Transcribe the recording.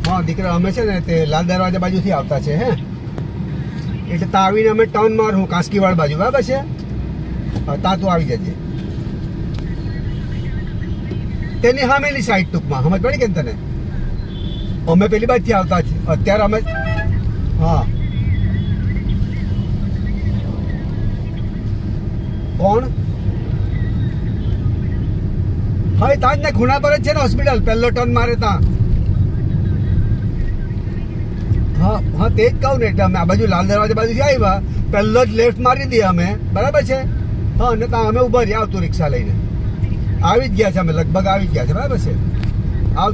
હા દીકરા અમે છે ને તે લાલ દરવાજા બાજુથી આવતા છે હે, એટલે ત્યાં આવીને અમે ટર્ન મારું કાસ્કીવાડ બાજુ, બરાબર છે? ત્યાં તું આવી જજે, તેની સામેની સાઈડ ટૂંકમાં, સમજ પડી કે તને? અમે પેલી બાજુથી આવતા છે અત્યારે અમે. હા કોણ? હા એ ત્યાં જ ને ખૂણા પર જ છે ને હોસ્પિટલ, પહેલો ટર્ન મારે ત્યાં. હા હા તે જ કહું ને, એટલે અમે આ બાજુ લાલ દરવાજા બાજુથી આવ્યા, પહેલો જ લેફ્ટ મારી દઈએ અમે, બરાબર છે? હા અને ત્યાં અમે ઉભા રહ્યા આવતું રિક્ષા લઈને, આવી જ ગયા છે અમે, લગભગ આવી જ ગયા છે, બરાબર છે?